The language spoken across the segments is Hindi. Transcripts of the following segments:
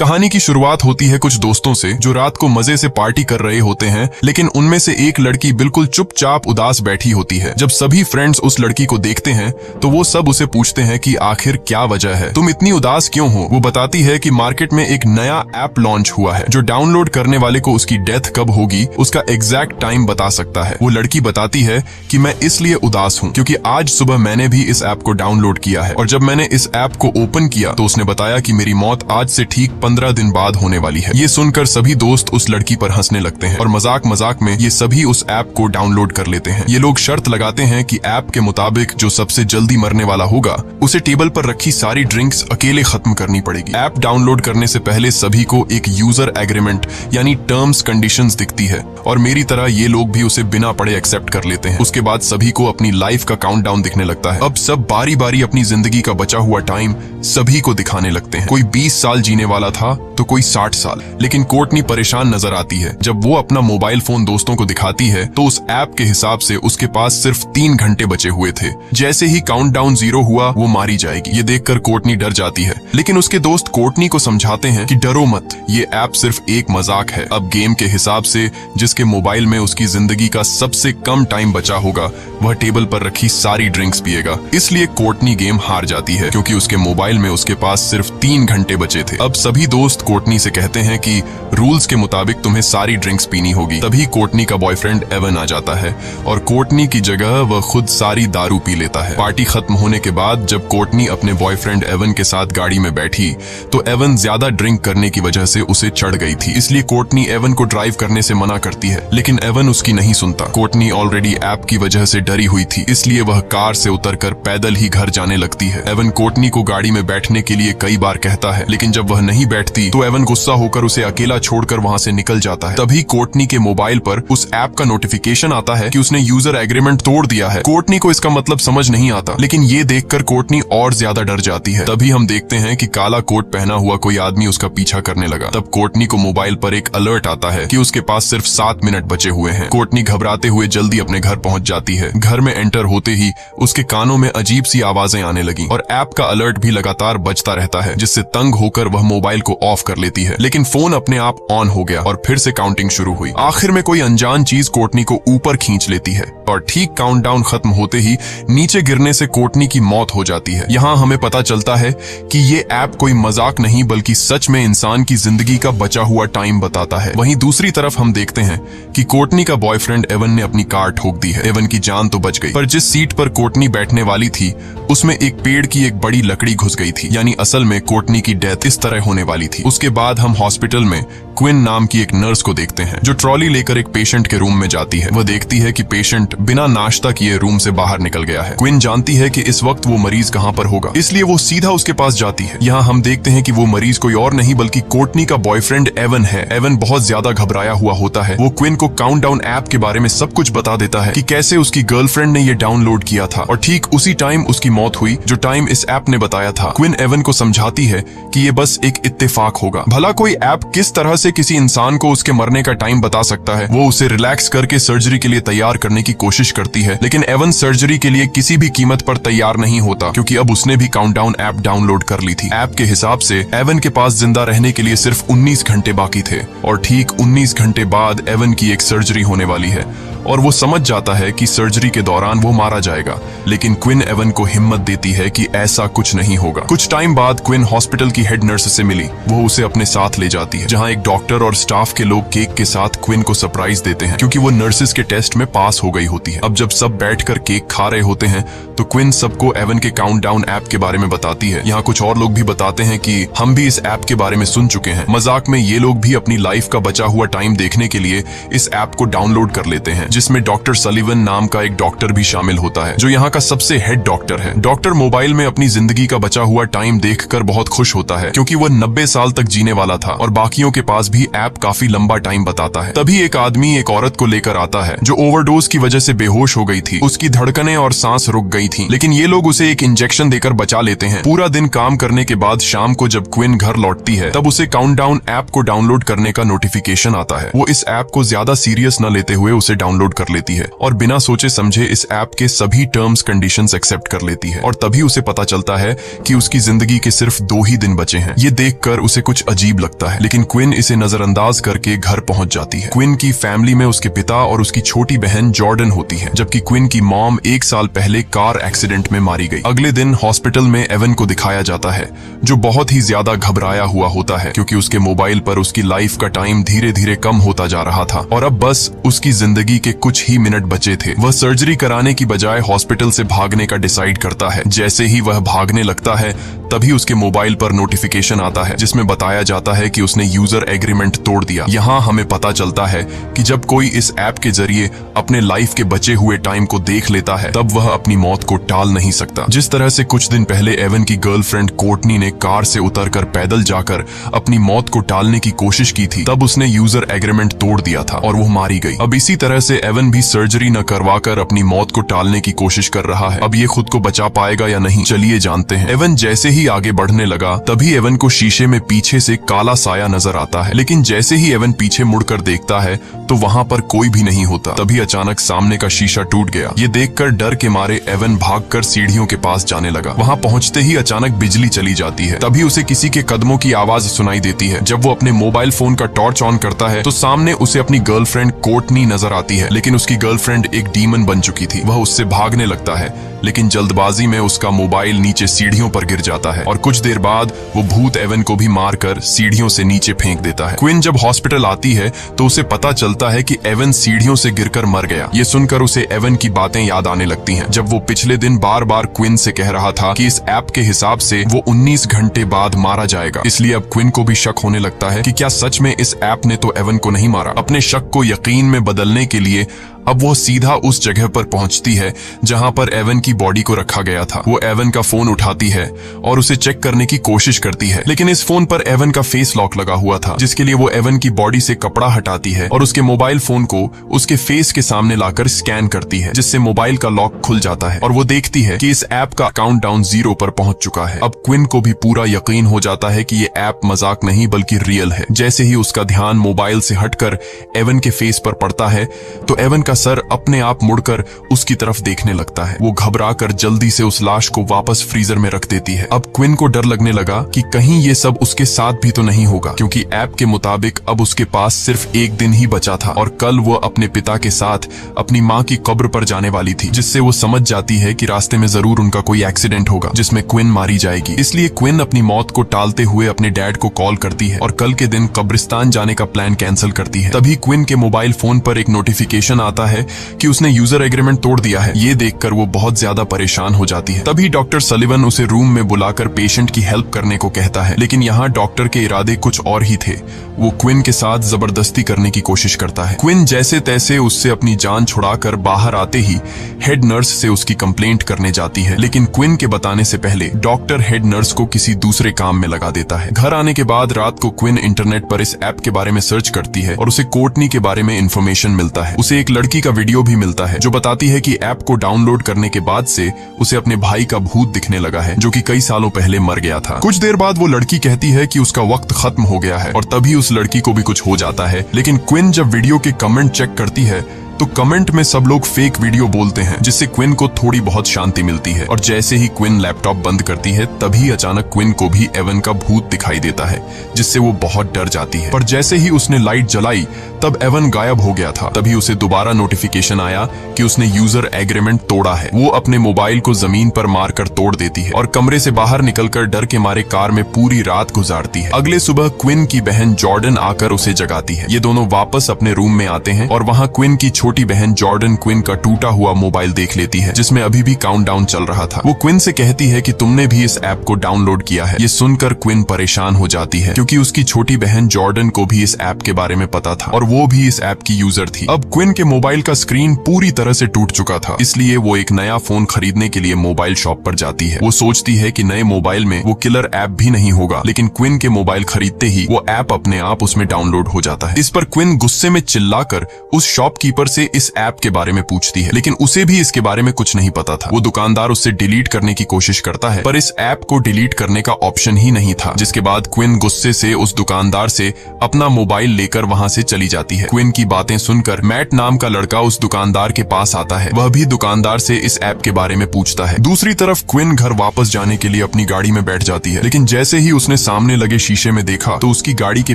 कहानी की शुरुआत होती है कुछ दोस्तों से जो रात को मजे से पार्टी कर रहे होते हैं, लेकिन उनमें से एक लड़की बिल्कुल चुपचाप उदास बैठी होती है। जब सभी फ्रेंड्स उस लड़की को देखते हैं तो वो सब उसे पूछते हैं कि आखिर क्या वजह है, तुम इतनी उदास क्यों हो। वो बताती है कि मार्केट में एक नया ऐप लॉन्च हुआ है जो डाउनलोड करने वाले को उसकी डेथ कब होगी उसका एग्जैक्ट टाइम बता सकता है। वो लड़की बताती है कि मैं इसलिए उदास हूँ क्योंकि आज सुबह मैंने भी इस ऐप को डाउनलोड किया है और जब मैंने इस ऐप को ओपन किया तो उसने बताया कि मेरी मौत आज से ठीक 15 दिन बाद होने वाली है। ये सुनकर सभी दोस्त उस लड़की पर हंसने लगते हैं और मजाक मजाक में ये सभी उस ऐप को डाउनलोड कर लेते हैं। ये लोग शर्त लगाते हैं कि ऐप के मुताबिक जो सबसे जल्दी मरने वाला होगा उसे टेबल पर रखी सारी ड्रिंक्स अकेले खत्म करनी पड़ेगी। ऐप डाउनलोड करने से पहले सभी को एक यूजर एग्रीमेंट यानी टर्म्स कंडीशंस दिखती है और मेरी तरह ये लोग भी उसे बिना पढ़े एक्सेप्ट कर लेते हैं। उसके बाद सभी को अपनी लाइफ का काउंटडाउन दिखने लगता है। अब सब बारी बारी अपनी जिंदगी का बचा हुआ टाइम सभी को दिखाने लगते हैं। कोई 20 साल जीने वाला था तो कोई 60 साल। लेकिन कोर्टनी परेशान नजर आती है। जब वो अपना मोबाइल फोन दोस्तों को दिखाती है तो उस ऐप के हिसाब से उसके पास सिर्फ 3 घंटे बचे हुए थे। जैसे ही काउंटडाउन 0 हुआ वो मारी जाएगी। ये देखकर कोर्टनी डर जाती है, लेकिन उसके दोस्त कोर्टनी को समझाते हैं कि डरो मत, ये ऐप सिर्फ एक मजाक है। अब गेम के हिसाब से जिसके मोबाइल में उसकी जिंदगी का सबसे कम टाइम बचा होगा वह टेबल पर रखी सारी ड्रिंक्स पिएगा। इसलिए कोर्टनी गेम हार जाती है क्योंकि उसके मोबाइल में उसके पास सिर्फ 3 घंटे बचे थे। अब सभी दोस्त कोर्टनी से कहते हैं कि रूल्स के मुताबिक तुम्हें सारी ड्रिंक्स पीनी होगी। तभी कोर्टनी का बॉयफ्रेंड एवन आ जाता है और कोर्टनी की जगह वह खुद सारी दारू पी लेता है। पार्टी खत्म होने के बाद जब कोर्टनी अपने बॉयफ्रेंड एवन के साथ गाड़ी में बैठी तो एवन ज्यादा ड्रिंक करने की वजह से उसे चढ़ गई थी। इसलिए कोर्टनी एवन को ड्राइव करने से मना करती है, लेकिन एवन उसकी नहीं सुनता। कोर्टनी ऑलरेडी ऐप की वजह से डरी हुई थी, इसलिए वह कार से उतरकर पैदल ही घर जाने लगती है। एवन कोर्टनी को गाड़ी में बैठने के लिए कई बार कहता है, लेकिन जब वह नहीं बैठती तो एवन गुस्सा होकर उसे अकेला छोड़कर वहां से निकल जाता है। तभी कोर्टनी के मोबाइल पर उस ऐप का नोटिफिकेशन आता है कि उसने यूजर एग्रीमेंट तोड़ दिया है। कोर्टनी को इसका मतलब समझ नहीं आता, लेकिन ये देखकर कोर्टनी और ज्यादा डर जाती है। तभी हम देखते हैं कि काला कोट पहना हुआ कोई आदमी उसका पीछा करने लगा। तब कोर्टनी को मोबाइल पर एक अलर्ट आता है कि उसके पास सिर्फ 7 मिनट बचे हुए हैं। कोर्टनी घबराते हुए जल्दी अपने घर पहुंच जाती है। घर में एंटर होते ही उसके कानों में अजीब सी आवाजें आने लगी और ऐप का अलर्ट भी लगातार बजता रहता है, जिससे तंग होकर वह मोबाइल को ऑफ कर लेती है। लेकिन फोन अपने आप ऑन हो गया और फिर से काउंटिंग शुरू हुई। आखिर में कोई अनजान चीज कोर्टनी को ऊपर खींच लेती है और ठीक काउंटडाउन खत्म होते ही नीचे गिरने से कोर्टनी की मौत हो जाती है। यहाँ हमें पता चलता है कि ये ऐप कोई मजाक नहीं बल्कि सच में इंसान की जिंदगी का बचा हुआ टाइम बताता है। वहीं दूसरी तरफ हम देखते हैं कि कोर्टनी का बॉयफ्रेंड एवन ने अपनी कार ठोक दी है। एवन की जान तो बच गई, पर जिस सीट पर कोर्टनी बैठने वाली थी उसमें एक पेड़ की एक बड़ी लकड़ी घुस गई थी। यानी असल में कोर्टनी की डेथ इस तरह होने वाली थी। उसके बाद हम हॉस्पिटल में क्विन नाम की एक नर्स को देखते हैं जो ट्रॉली लेकर एक पेशेंट के रूम में जाती है। वह देखती है कि पेशेंट बिना नाश्ता किए रूम से बाहर निकल गया है। क्विन जानती है कि इस वक्त वो मरीज कहाँ पर होगा, इसलिए वो सीधा उसके पास जाती है। यहाँ हम देखते हैं कि वो मरीज कोई और नहीं बल्कि कोर्टनी का बॉयफ्रेंड एवन है। एवन बहुत ज्यादा घबराया हुआ होता है। वो क्विन को काउंटडाउन ऐप के बारे में सब कुछ बता देता है कि कैसे उसकी गर्लफ्रेंड ने ये डाउनलोड किया था और ठीक उसी टाइम उसकी मौत हुई जो टाइम इस ऐप ने बताया था। क्विन एवन को समझाती है कि ये बस एक इत्तेफाक होगा। भला कोई ऐप किस तरह से किसी इंसान को उसके मरने का टाइम बता सकता है। वो उसे रिलैक्स करके सर्जरी के लिए तैयार करने की कोशिश करती है, लेकिन एवन सर्जरी के लिए किसी भी कीमत पर तैयार नहीं होता क्योंकि अब उसने भी काउंटडाउन ऐप डाउनलोड कर ली थी। ऐप के हिसाब से एवन के पास जिंदा रहने के लिए सिर्फ 19 घंटे बाकी थे और ठीक 19 घंटे बाद एवन की एक सर्जरी होने वाली है और वो समझ जाता है कि सर्जरी के दौरान वो मारा जाएगा। लेकिन क्विन एवन को हिम्मत देती है कि ऐसा कुछ नहीं होगा। कुछ टाइम बाद क्विन हॉस्पिटल की हेड नर्स से मिली। वो उसे अपने साथ ले जाती है जहां एक डॉक्टर और स्टाफ के लोग केक के साथ क्विन को सरप्राइज देते हैं क्योंकि वो नर्सेस के टेस्ट में पास हो गई होती है। अब जब सब बैठकर केक खा रहे होते हैं तो क्विन सबको एवन के काउंटडाउन ऐप के बारे में बताती है। यहाँ कुछ और लोग भी बताते हैं कि हम भी इस ऐप के बारे में सुन चुके हैं। मजाक में ये लोग भी अपनी लाइफ का बचा हुआ टाइम देखने के लिए इस ऐप को डाउनलोड कर लेते हैं, जिसमें डॉक्टर सलीवन नाम का एक डॉक्टर भी शामिल होता है जो यहाँ का सबसे हेड डॉक्टर है। डॉक्टर मोबाइल में अपनी जिंदगी का बचा हुआ टाइम देखकर बहुत खुश होता है क्योंकि वह 90 साल तक जीने वाला था और बाकियों के पास भी ऐप काफी लंबा टाइम बताता है। तभी एक आदमी एक औरत को लेकर आता है जो ओवरडोज की वजह से बेहोश हो गई थी। उसकी धड़कनें और सांस रुक गई थी, लेकिन ये लोग उसे एक इंजेक्शन देकर बचा लेते हैं। पूरा दिन काम करने के बाद शाम को जब क्विन घर लौटती है तब उसे काउंटडाउन ऐप को डाउनलोड करने का नोटिफिकेशन आता है। वो इस ऐप को ज्यादा सीरियस न लेते हुए उसे डाउनलोड कर लेती है और बिना सोचे समझे इस ऐप के सभी टर्म्स कंडीशंस एक्सेप्ट कर लेती है। और तभी उसे पता चलता है कि उसकी जिंदगी के सिर्फ 2 ही दिन बचे हैं। ये देखकर उसे कुछ अजीब लगता है, लेकिन क्विन इसे नजरअंदाज करके घर पहुंच जाती है। क्विन की फैमिली में उसके पिता और उसकी छोटी बहन जॉर्डन होती है, जबकि क्विन की मॉम 1 साल पहले कार एक्सीडेंट में मारी गई। अगले दिन हॉस्पिटल में एवन को दिखाया जाता है, जो बहुत ही ज्यादा घबराया हुआ होता है क्योंकि उसके मोबाइल पर उसकी लाइफ का टाइम धीरे धीरे कम होता जा रहा था और अब बस उसकी जिंदगी के कुछ ही मिनट बचे थे। वह सर्जरी कराने की बजाय हॉस्पिटल से भागने का डिसाइड करता है। जैसे ही वह भागने लगता है तभी उसके मोबाइल पर नोटिफिकेशन आता है जिसमें बताया जाता है कि उसने यूजर एग्रीमेंट तोड़ दिया। यहाँ हमें पता चलता है कि जब कोई इस ऐप के जरिए अपने लाइफ के बचे हुए टाइम को देख लेता है तब वह अपनी मौत को टाल नहीं सकता। जिस तरह से कुछ दिन पहले एवन की गर्लफ्रेंड कोर्टनी ने कार से उतरकर पैदल जाकर अपनी मौत को टालने की कोशिश की थी, तब उसने यूजर एग्रीमेंट तोड़ दिया था और वो मारी गई। अब इसी तरह से एवन भी सर्जरी न करवाकर अपनी मौत को टालने की कोशिश कर रहा है। अब ये खुद को बचा पाएगा या नहीं, चलिए जानते हैं। एवन जैसे ही आगे बढ़ने लगा तभी एवन को शीशे में पीछे से काला साया नजर आता है, लेकिन जैसे ही एवन पीछे मुड़कर देखता है तो वहां पर कोई भी नहीं होता। तभी अचानक सामने का शीशा टूट गया। ये देखकर डर के मारे एवन भागकर सीढ़ियों के पास जाने लगा। वहां पहुंचते ही अचानक बिजली चली जाती है। तभी उसे किसी के कदमों की आवाज सुनाई देती है। जब वो अपने मोबाइल फोन का टॉर्च ऑन करता है तो सामने उसे अपनी गर्लफ्रेंड कोर्टनी नजर आती है, लेकिन उसकी गर्लफ्रेंड एक डीमन बन चुकी थी। वह उससे भागने लगता है, लेकिन जल्दबाजी में उसका मोबाइल नीचे सीढ़ियों पर गिर जाता है और कुछ देर बाद वो भूत एवन को भी मारकर सीढ़ियों से नीचे फेंक देता है। क्विन जब हॉस्पिटल आती है तो उसे पता चलता है कि एवन सीढ़ियों से गिरकर मर गया। ये सुनकर उसे एवन की बातें याद आने लगती हैं, जब वो पिछले दिन बार बार क्विन से कह रहा था कि इस ऐप के हिसाब से वो 19 घंटे बाद मारा जाएगा। इसलिए अब क्विन को भी शक होने लगता है कि क्या सच में इस ऐप ने तो एवन को नहीं मारा। अपने शक को यकीन में बदलने के लिए अब वो सीधा उस जगह पर पहुंचती है जहां पर एवन की बॉडी को रखा गया था। वो एवन का फोन उठाती है और उसे चेक करने की कोशिश करती है, लेकिन इस फोन पर एवन का फेस लॉक लगा हुआ था, जिसके लिए वो एवन की बॉडी से कपड़ा हटाती है और उसके मोबाइल फोन को उसके फेस के सामने लाकर स्कैन करती है, जिससे मोबाइल का लॉक खुल जाता है और वो देखती है कि इस ऐप का काउंटडाउन 0 पर पहुंच चुका है। अब क्विन को भी पूरा यकीन हो जाता है कि ये ऐप मजाक नहीं बल्कि रियल है। जैसे ही उसका ध्यान मोबाइल से हटकर एवन के फेस पर पड़ता है तो एवन का सर अपने आप मुड़कर उसकी तरफ देखने लगता है। वो घबराकर जल्दी से उस लाश को वापस फ्रीजर में रख देती है। अब क्विन को डर लगने लगा कि कहीं ये सब उसके साथ भी तो नहीं होगा, क्योंकि ऐप के मुताबिक अब उसके पास सिर्फ 1 दिन ही बचा था और कल वो अपने पिता के साथ अपनी माँ की कब्र पर जाने वाली थी, जिससे वो समझ जाती है कि रास्ते में जरूर उनका कोई एक्सीडेंट होगा जिसमें क्विन मारी जाएगी। इसलिए क्विन अपनी मौत को टालते हुए अपने डैड को कॉल करती है और कल के दिन कब्रिस्तान जाने का प्लान कैंसिल करती है। तभी क्विन के मोबाइल फोन पर एक नोटिफिकेशन आता है कि उसने यूजर एग्रीमेंट तोड़ दिया है। ये देखकर वो बहुत ज्यादा परेशान हो जाती है। तभी डॉक्टर सलिवन उसे रूम में बुलाकर पेशेंट की हेल्प करने को कहता है, लेकिन यहाँ डॉक्टर के इरादे कुछ और ही थे। वो क्विन के साथ जबरदस्ती करने की कोशिश करता है। क्विन जैसे तैसे उससे अपनी जान छुड़ाकर बाहर आते ही हेड नर्स से उसकी कंप्लेंट करने जाती है, लेकिन क्विन के बताने से पहले डॉक्टर हेड नर्स को किसी दूसरे काम में लगा देता है। घर आने के बाद रात को क्विन इंटरनेट पर इस ऐप के बारे में सर्च करती है और उसे कोर्टनी के बारे में इंफॉर्मेशन मिलता है। उसे एक लड़की का वीडियो भी मिलता है जो बताती है कि ऐप को डाउनलोड करने के बाद से उसे अपने भाई का भूत दिखने लगा है, जो कि कई सालों पहले मर गया था। कुछ देर बाद वो लड़की कहती है कि उसका वक्त खत्म हो गया है और तभी उस लड़की को भी कुछ हो जाता है। लेकिन क्विन जब वीडियो के कमेंट चेक करती है तो कमेंट में सब लोग फेक वीडियो बोलते हैं, जिससे क्विन को थोड़ी बहुत शांति मिलती है। और जैसे ही क्विन लैपटॉप बंद करती है तभी अचानक क्विन को भी एवन का भूत दिखाई देता है, जिससे वो बहुत डर जाती है। पर जैसे ही उसने लाइट जलाई तब एवन गायब हो गया था। तभी उसे दोबारा नोटिफिकेशन आया कि उसने यूजर एग्रीमेंट तोड़ा है। वो अपने मोबाइल को जमीन पर मारकर तोड़ देती है और कमरे से बाहर निकलकर डर के मारे कार में पूरी रात गुजारती है। अगले सुबह क्विन की बहन जॉर्डन आकर उसे जगाती है। ये दोनों वापस अपने रूम में आते हैं और वहाँ क्विन की छोटी बहन जॉर्डन क्विन का टूटा हुआ मोबाइल देख लेती है, जिसमें अभी भी काउंटडाउन चल रहा था। वो क्विन से कहती है कि तुमने भी इस ऐप को डाउनलोड किया है। ये सुनकर क्विन परेशान हो जाती है, क्योंकि उसकी छोटी बहन जॉर्डन को भी इस ऐप के बारे में पता था और वो भी इस ऐप की यूजर थी। अब क्विन के मोबाइल का स्क्रीन पूरी तरह से टूट चुका था, इसलिए वो एक नया फोन खरीदने के लिए मोबाइल शॉप पर जाती है। वो सोचती है कि नए मोबाइल में वो किलर ऐप भी नहीं होगा, लेकिन क्विन के मोबाइल खरीदते ही वो ऐप अपने आप उसमें डाउनलोड हो जाता है। इस पर क्विन गुस्से में चिल्लाकर उस शॉपकीपर से इस ऐप के बारे में पूछती है, लेकिन उसे भी इसके बारे में कुछ नहीं पता था। वो दुकानदार उससे डिलीट करने की कोशिश करता है, पर इस ऐप को डिलीट करने का ऑप्शन ही नहीं था। जिसके बाद क्विन गुस्से से उस दुकानदार से अपना मोबाइल लेकर वहां से चली जाती है। क्विन की बातें सुनकर मैट नाम का लड़का उस दुकानदार के पास आता है। वह भी दुकानदार से इस ऐप के बारे में पूछता है। दूसरी तरफ क्विन घर वापस जाने के लिए अपनी गाड़ी में बैठ जाती है, लेकिन जैसे ही उसने सामने लगे शीशे में देखा तो उसकी गाड़ी के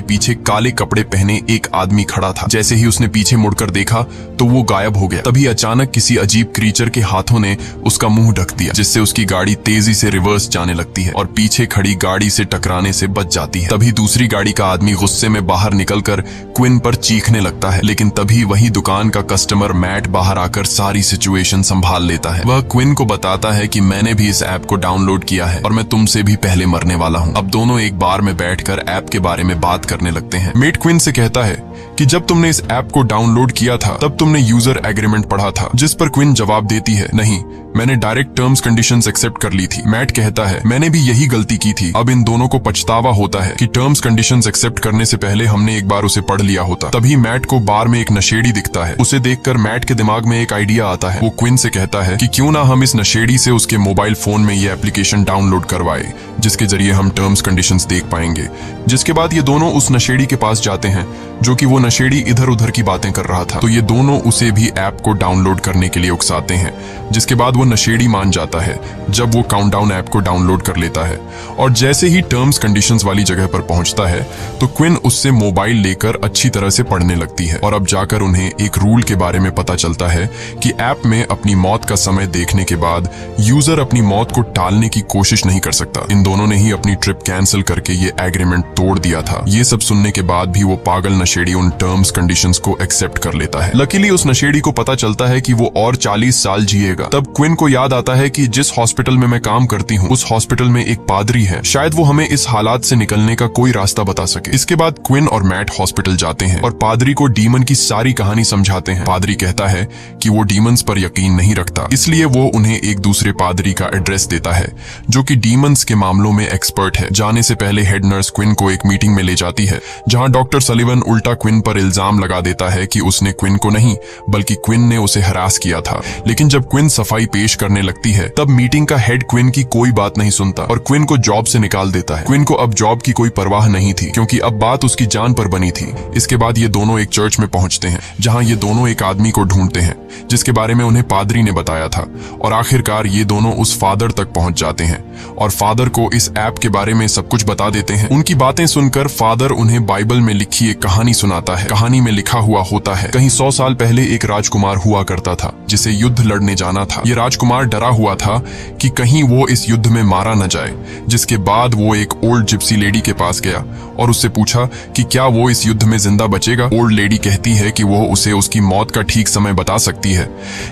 पीछे काले कपड़े पहने एक आदमी खड़ा था। जैसे ही उसने पीछे मुड़कर देखा तो वो गायब हो गया। तभी अचानक किसी अजीब क्रीचर के हाथों ने उसका मुंह ढक दिया, जिससे उसकी गाड़ी तेजी से रिवर्स जाने लगती है और पीछे खड़ी गाड़ी से टकराने से बच जाती है। तभी दूसरी गाड़ी का आदमी गुस्से में बाहर निकलकर क्विन पर चीखने लगता है, लेकिन तभी वही दुकान का कस्टमर मैट बाहर आकर सारी सिचुएशन संभाल लेता है। वह क्विन को बताता है कि मैंने भी इस ऐप को डाउनलोड किया है और मैं तुमसे भी पहले मरने वाला हूँ। अब दोनों एक बार में बैठकर ऐप के बारे में बात करने लगते हैं। मेट क्विन से कहता है कि जब तुमने इस ऐप को डाउनलोड किया था तब तुमने यूजर एग्रीमेंट पढ़ा था, जिस पर क्विन जवाब देती है, नहीं, मैंने डायरेक्ट टर्म्स कंडीशंस एक्सेप्ट कर ली थी। मैट कहता है, मैंने भी यही गलती की थी। अब इन दोनों को पछतावा होता है कि टर्म्स कंडीशंस एक्सेप्ट करने से पहले हमने एक बार उसे पढ़ लिया होता। तभी मैट को बार में एक नशेड़ी दिखता है। उसे देखकर मैट के दिमाग में एक आइडिया आता है। वो क्विन से कहता है कि क्यों ना हम इस नशेड़ी से उसके मोबाइल फोन में ये एप्लीकेशन डाउनलोड करवाए, जिसके जरिए हम टर्म्स कंडीशंस देख पाएंगे। जिसके बाद ये दोनों उस नशेड़ी के पास जाते हैं, जो कि वो नशेड़ी इधर उधर की बातें कर रहा था। तो ये दोनों उसे भी ऐप को डाउनलोड करने के लिए उकसाते हैं, जिसके बाद वो नशेड़ी मान जाता है जब वो काउंटडाउन ऐप को डाउनलोड कर लेता है। और जैसे ही टर्म्स कंडीशंस वाली जगह पर पहुंचता है तो क्विन उससे मोबाइल लेकर अच्छी तरह से पढ़ने लगती है। और अब जाकर उन्हें एक रूल के बारे में पता चलता है कि ऐप में अपनी मौत का समय देखने के बाद यूजर अपनी मौत को टालने की कोशिश नहीं कर सकता। इन दोनों ने ही अपनी ट्रिप कैंसिल करके ये एग्रीमेंट तोड़ दिया था। ये सब सुनने के बाद भी वो पागल नशेड़ी उन टर्म्स कंडीशंस को एक्सेप्ट कर लेता है। लकीली उस नशेड़ी को पता चलता है कि वो और 40 साल जिएगा। तब क्विन को याद आता है कि जिस हॉस्पिटल में मैं काम करती हूँ उस हॉस्पिटल में एक पादरी है, शायद वो हमें इस हालात से निकलने का कोई रास्ता बता सके। इसके बाद क्विन और मैट हॉस्पिटल जाते हैं और पादरी को डीमन की सारी कहानी समझाते हैं। पादरी कहता है कि वो डीमंस पर यकीन नहीं रखता, इसलिए वो उन्हें एक दूसरे पादरी का एड्रेस देता है जो कि डीमंस के मामलों में एक्सपर्ट है। जाने से पहले हेड नर्स क्विन को एक मीटिंग में ले जाती है, जहां डॉक्टर सलिवन उल्टा क्विन पर इल्जाम लगा देता है कि उसने क्विन को नहीं बल्कि क्विन ने उसे हरास किया था। लेकिन जब क्विन सफाई पेश करने लगती है तब मीटिंग का हेड क्विन की कोई बात नहीं सुनता और क्विन को जॉब से निकाल देता है। क्विन को अब जॉब की कोई परवाह नहीं थी, क्योंकि अब बात उसकी जान पर बनी थी। इसके बाद ये दोनों एक चर्च में पहुंचते हैं, जहां ये दोनों एक आदमी को ढूंढते हैं जिसके बारे में उन्हें पादरी ने बताया था। और आखिरकार ये दोनों उस फादर तक पहुंच जाते हैं और फादर को इस ऐप के बारे में सब कुछ बता देते हैं। उनकी बातें सुनकर फादर उन्हें बाइबल में लिखी एक कहानी सुनाता है। कहानी में लिखा हुआ होता है, कहीं 100 साल पहले एक राजकुमार हुआ करता था जिसे युद्ध लड़ने जाना था। ये राजकुमार डरा हुआ था कि कहीं वो इस युद्ध में मारा न जाए। जिसके बाद वो एक ओल्ड जिप्सी लेडी के पास गया और उससे पूछा कि क्या वो इस युद्ध में जिंदा बचेगा। ओल्ड लेडी कहती है कि वो उसे उसकी मौत का ठीक समय बता सकती है,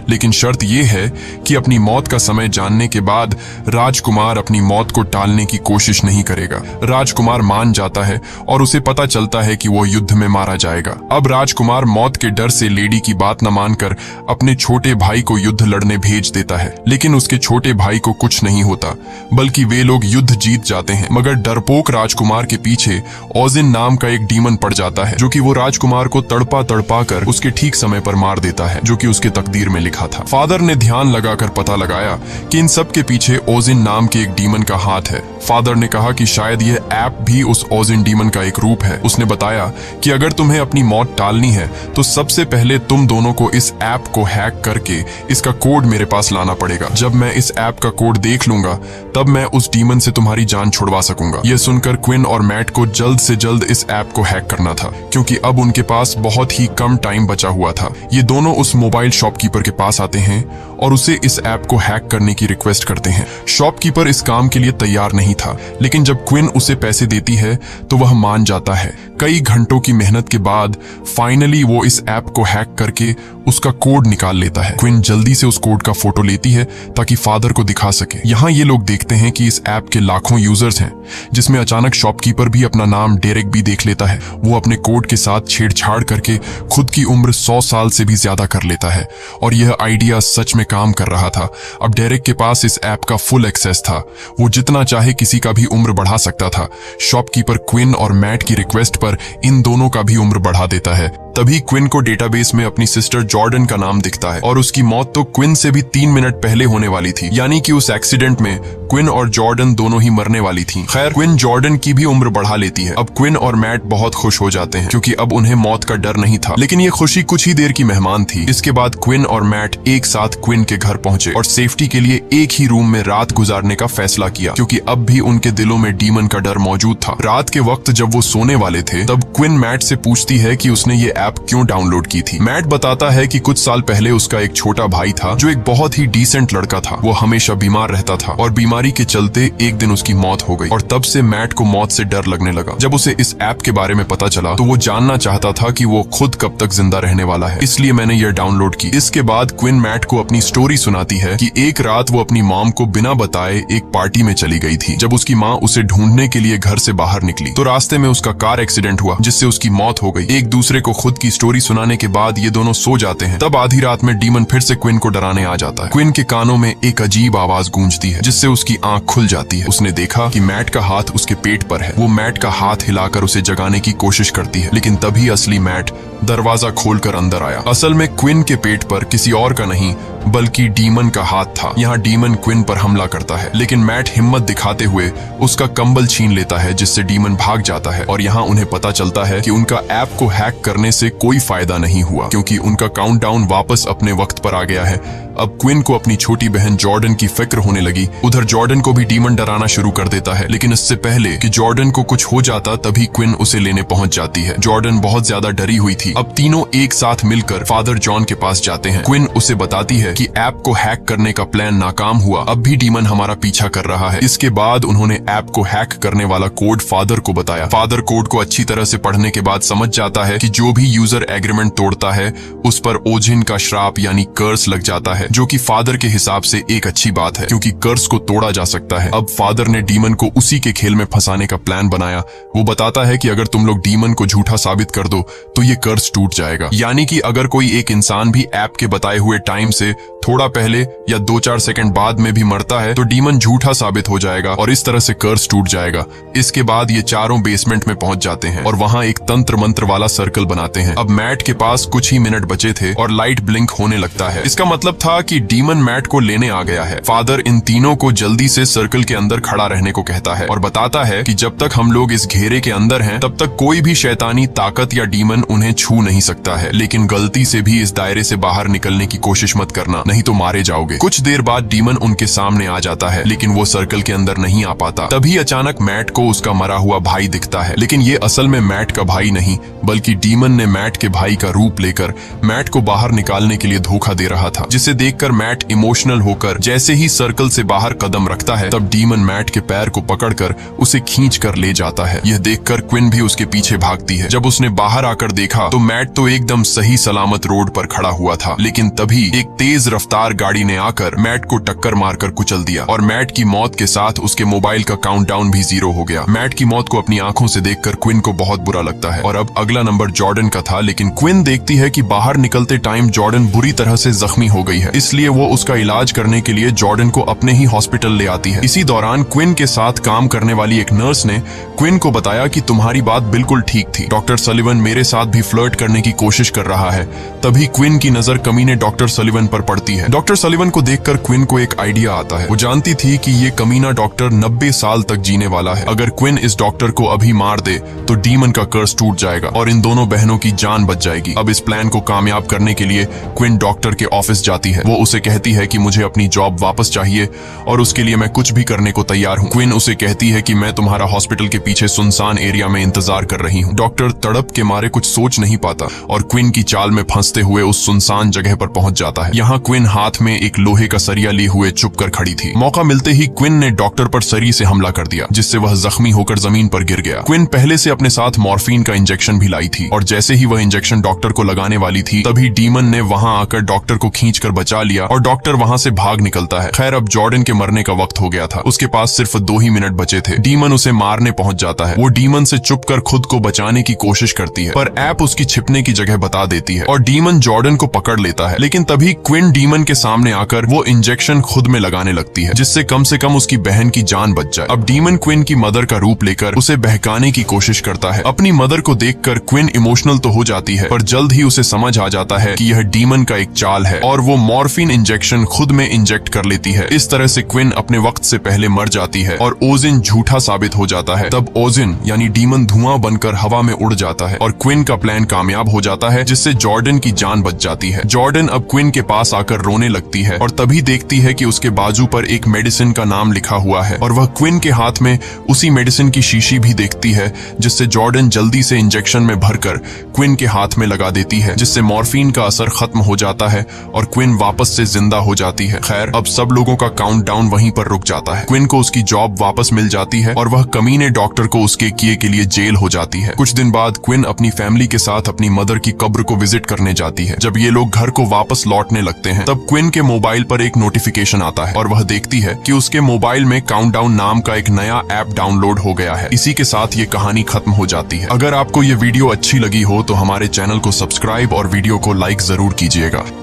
लेकिन शर्त ये है कि अपनी मौत का समय जानने के बाद राजकुमार अपनी मौत को टालने की कोशिश नहीं करेगा। राजकुमार मान जाता है और उसे पता चलता है कि वो युद्ध में मारा जाएगा। अब राजकुमार मौत के डर से लेडी की बात न मानकर अपने छोटे भाई को युद्ध लड़ने भेज देता है, लेकिन उसके छोटे भाई को कुछ नहीं होता, बल्कि वे लोग युद्ध जीत जाते हैं। मगर डरपोक राजकुमार के पीछे ओजिन नाम का एक डीमन पड़ जाता है, जो कि वो राजकुमार को तड़पा तड़पा कर उसके ठीक समय पर मार देता है, जो कि उसके तकदीर में लिखा था। फादर ने ध्यान लगाकर पता लगाया कि इन सब के पीछे ओजिन नाम के एक डीमन का हाथ है। फादर ने कहा कि शायद ये ऐप भी उस ओजिन डीमन का एक रूप है। उसने बताया कि अगर तुम्हें अपनी मौत टालनी है तो सबसे पहले तुम दोनों को इस ऐप को हैक करके इसका कोड मेरे पास लाना पड़ेगा। जब मैं इस ऐप का कोड देख लूंगा तब मैं उस डीमन से तुम्हारी जान छुड़वा सकूंगा। यह सुनकर क्विन और मैट को जल्द से जल्द इस ऐप को हैक करना था, क्योंकि अब उनके पास बहुत ही कम टाइम बचा हुआ था। ये दोनों उस मोबाइल शॉपकीपर के पास आते हैं और उसे इस ऐप को हैक करने की रिक्वेस्ट करते हैं। शॉपकीपर इस काम के लिए तैयार नहीं था, लेकिन जब क्विन उसे पैसे देती है तो वह मान जाता है। कई घंटों की मेहनत के बाद फाइनली वो इस ऐप को हैक करके उसका कोड निकाल लेता है। क्विन जल्दी से उस कोड का फोटो लेती है ताकि फादर को दिखा सके। यहाँ ये लोग देखते हैं कि इस ऐप के लाखों यूजर्स हैं, जिसमें अचानक शॉपकीपर भी अपना नाम डेरेक भी देख लेता है। वो अपने कोड के साथ छेड़छाड़ करके खुद की उम्र 100 साल से भी ज्यादा कर लेता है और यह आइडिया सच में काम कर रहा था। अब डेरेक के पास इस ऐप का फुल एक्सेस था, वो जितना चाहे किसी का भी उम्र बढ़ा सकता था। शॉपकीपर क्विन और मैट की रिक्वेस्ट पर इन दोनों का भी उम्र बढ़ा देता है। तभी क्विन को डेटाबेस में अपनी सिस्टर जॉर्डन का नाम दिखता है और उसकी मौत तो क्विन से भी 3 मिनट पहले होने वाली थी, यानी कि उस एक्सीडेंट में क्विन और जॉर्डन दोनों ही मरने वाली थी। खैर, क्विन जॉर्डन की भी उम्र बढ़ा लेती है। अब क्विन और मैट बहुत खुश हो जाते हैं क्योंकि अब उन्हें मौत का डर नहीं था, लेकिन ये खुशी कुछ ही देर की मेहमान थी। इसके बाद क्विन और मैट एक साथ क्विन के घर पहुंचे और सेफ्टी के लिए एक ही रूम में रात गुजारने का फैसला किया, क्योंकि अब भी उनके दिलों में डीमन का डर मौजूद था। रात के वक्त जब वो सोने वाले थे तब क्विन मैट से पूछती है कि उसने ये ऐप क्यों डाउनलोड की थी। मैट बताता है कि कुछ साल पहले उसका एक छोटा भाई था जो एक बहुत ही डिसेंट लड़का था। वो हमेशा बीमार रहता था और बीमारी के चलते एक दिन उसकी मौत हो गई और तब से मैट को मौत से डर लगने लगा। जब उसे इस ऐप के बारे में पता चला तो वो जानना चाहता था कि वो खुद कब तक जिंदा रहने वाला है, इसलिए मैंने ये डाउनलोड की। इसके बाद क्विन मैट को अपनी स्टोरी सुनाती है कि एक रात वो अपनी मॉम को बिना बताए एक पार्टी में चली गई थी। जब उसकी माँ उसे ढूंढने के लिए घर से बाहर निकली तो रास्ते में उसका कार एक्सीडेंट हुआ जिससे उसकी मौत हो गई। एक दूसरे को खुद की स्टोरी सुनाने के बाद ये दोनों सो जाते हैं। तब आधी रात में डीमन फिर से क्विन को डराने आ जाता है। क्विन के कानों में एक अजीब आवाज गूंजती है जिससे उसकी आंख खुल जाती है। उसने देखा कि मैट का हाथ उसके पेट पर है। वो मैट का हाथ हिलाकर उसे जगाने की कोशिश करती है, लेकिन तभी असली मैट दरवाजा खोलकर अंदर आया। असल में क्विन के पेट पर किसी और का नहीं बल्कि डीमन का हाथ था। यहाँ डीमन क्विन पर हमला करता है, लेकिन मैट हिम्मत दिखाते हुए उसका कंबल छीन लेता है जिससे डीमन भाग जाता है। और यहाँ उन्हें पता चलता है कि उनका ऐप को हैक करने से कोई फायदा नहीं हुआ क्योंकि उनका काउंटडाउन वापस अपने वक्त पर आ गया है। अब क्विन को अपनी छोटी बहन जॉर्डन की फिक्र होने लगी। उधर जॉर्डन को भी डीमन डराना शुरू कर देता है, लेकिन इससे पहले कि जॉर्डन को कुछ हो जाता तभी क्विन उसे लेने पहुंच जाती है। जॉर्डन बहुत ज्यादा डरी हुई थी। अब तीनों एक साथ मिलकर फादर जॉन के पास जाते हैं। क्विन उसे बताती है कि ऐप को हैक करने का प्लान नाकाम हुआ, अब भी डीमन हमारा पीछा कर रहा है। इसके बाद उन्होंने ऐप को हैक करने वाला कोड फादर को बताया। फादर कोड को अच्छी तरह से पढ़ने के बाद समझ जाता है कि जो भी यूजर एग्रीमेंट तोड़ता है उस पर ओजिन का श्राप यानी कर्स लग जाता है, जो कि फादर के हिसाब से एक अच्छी बात है क्योंकि कर्स को तोड़ा जा सकता है। अब फादर ने डीमन को उसी के खेल में फंसाने का प्लान बनाया। वो बताता है कि अगर तुम लोग डीमन को झूठा साबित कर दो तो ये कर्स टूट जाएगा, यानी कि अगर कोई एक इंसान भी ऐप के बताए हुए टाइम से थोड़ा पहले या 2-4 सेकंड बाद में भी मरता है तो डीमन झूठा साबित हो जाएगा और इस तरह से कर्स टूट जाएगा। इसके बाद ये चारों बेसमेंट में पहुंच जाते हैं और वहां एक तंत्र मंत्र वाला सर्कल बनाते हैं। अब मैट के पास कुछ ही मिनट बचे थे और लाइट ब्लिंक होने लगता है। इसका मतलब था कि डीमन मैट को लेने आ गया है। फादर इन तीनों को जल्दी से सर्कल के अंदर खड़ा रहने को कहता है और बताता है कि जब तक हम लोग इस घेरे के अंदर हैं तब तक कोई भी शैतानी ताकत या डीमन उन्हें छू नहीं सकता है, लेकिन गलती से भी इस दायरे से बाहर निकलने की कोशिश मत करना, नहीं तो मारे जाओगे। कुछ देर बाद डीमन उनके सामने आ जाता है, लेकिन वो सर्कल के अंदर नहीं आ पाता। तभी अचानक मैट को उसका मरा हुआ भाई दिखता है, लेकिन ये असल में मैट का भाई नहीं बल्कि डीमन ने मैट के भाई का रूप लेकर मैट को बाहर निकालने के लिए धोखा दे रहा था, जिसे देखकर मैट इमोशनल होकर जैसे ही सर्कल से बाहर कदम रखता है तब डीमन मैट के पैर को पकड़कर उसे खींच कर ले जाता है। यह देखकर क्विन भी उसके पीछे भागती है। जब उसने बाहर आकर देखा तो मैट तो एकदम सही सलामत रोड पर खड़ा हुआ था, लेकिन तभी एक तेज रफ्तार गाड़ी ने आकर मैट को टक्कर मारकर कुचल दिया और मैट की मौत के साथ उसके मोबाइल का काउंटडाउन भी 0 हो गया। मैट की मौत को अपनी आंखों से देखकर क्विन को बहुत बुरा लगता है और अब अगला नंबर जॉर्डन का था, लेकिन क्विन देखती है कि बाहर निकलते टाइम जॉर्डन बुरी तरह से जख्मी हो गई है, इसलिए वो उसका इलाज करने के लिए जॉर्डन को अपने ही हॉस्पिटल ले आती है। इसी दौरान क्विन के साथ काम करने वाली एक नर्स ने क्विन को बताया कि तुम्हारी बात बिल्कुल ठीक थी, डॉक्टर सलिवन मेरे साथ भी फ्लर्ट करने की कोशिश कर रहा है। तभी क्विन की नजर कमीने डॉक्टर सलिवन पर पड़ती है। डॉक्टर सलिवन को देखकर क्विन को एक आइडिया आता है। वो जानती थी कि ये कमीना डॉक्टर 90 साल तक जीने वाला है। अगर क्विन इस डॉक्टर को अभी मार दे तो डीमन का कर्स टूट जाएगा और इन दोनों बहनों की जान बच जाएगी। अब इस प्लान को कामयाब करने के लिए क्विन डॉक्टर के ऑफिस जाती है। वो उसे कहती है कि मुझे अपनी जॉब वापस चाहिए और उसके लिए मैं कुछ भी करने को तैयार हूँ। क्विन उसे कहती है कि मैं तुम्हारा हॉस्पिटल के पीछे सुनसान एरिया में इंतजार कर रही हूँ। डॉक्टर तड़प के मारे कुछ सोच नहीं पाता और क्विन की चाल में फंसते हुए उस सुनसान जगह पर पहुंच जाता है। यहाँ क्विन हाथ में एक लोहे का सरिया लिए हुए चुप कर खड़ी थी। मौका मिलते ही क्विन ने डॉक्टर पर सरी से हमला कर दिया, जिससे वह जख्मी होकर जमीन पर गिर गया। क्विन पहले से अपने साथ मॉर्फिन का इंजेक्शन भी लाई थी और जैसे ही वह इंजेक्शन डॉक्टर को लगाने वाली थी तभी डीमन ने वहां आकर डॉक्टर को खींचकर बचा बचा लिया और डॉक्टर वहाँ से भाग निकलता है। खैर अब जॉर्डन के मरने का वक्त हो गया था, उसके पास सिर्फ 2 ही मिनट बचे थे। डीमन उसे मारने पहुंच जाता है। वो डीमन से छुपकर खुद को बचाने की कोशिश करती है, पर ऐप उसकी छिपने की जगह बता देती है और डीमन जॉर्डन को पकड़ लेता है। लेकिन तभी क्विन डीमन के सामने आकर वो इंजेक्शन खुद में लगाने लगती है, जिससे कम से कम उसकी बहन की जान बच जाए। अब डीमन क्विन की मदर का रूप लेकर उसे बहकाने की कोशिश करता है। अपनी मदर को देखकर क्विन इमोशनल तो हो जाती है, पर जल्द ही उसे समझ आ जाता है कि यह डीमन का एक चाल है और वो मॉर्फिन इंजेक्शन खुद में इंजेक्ट कर लेती है। इस तरह से क्विन अपने वक्त से पहले मर जाती है और ओजिन झूठा साबित हो जाता है। तब ओजिन यानी डीमन धुआं बनकर हवा में उड़ जाता है और क्विन का प्लान कामयाब हो जाता है, जिससे जॉर्डन की जान बच जाती है। जॉर्डन अब क्विन के पास आकर रोने लगती है और तभी देखती है कि उसके बाजू पर एक मेडिसिन का नाम लिखा हुआ है और वह क्विन के हाथ में उसी मेडिसिन की शीशी भी देखती है, जिससे जॉर्डन जल्दी से इंजेक्शन में भरकर क्विन के हाथ में लगा देती है, जिससे मॉर्फिन का असर खत्म हो जाता है और क्विन वापस से जिंदा हो जाती है। खैर अब सब लोगों का काउंटडाउन वहीं पर रुक जाता है। क्विन को उसकी जॉब वापस मिल जाती है और वह कमीने डॉक्टर को उसके किए के लिए जेल हो जाती है। कुछ दिन बाद क्विन अपनी फैमिली के साथ अपनी मदर की कब्र को विजिट करने जाती है। जब ये लोग घर को वापस लौटने लगते हैं तब क्विन के मोबाइल पर एक नोटिफिकेशन आता है और वह देखती है कि उसके मोबाइल में काउंटडाउन नाम का एक नया ऐप डाउनलोड हो गया है। इसी के साथ ये कहानी खत्म हो जाती है। अगर आपको ये वीडियो अच्छी लगी हो तो हमारे चैनल को सब्सक्राइब और वीडियो को लाइक जरूर कीजिएगा।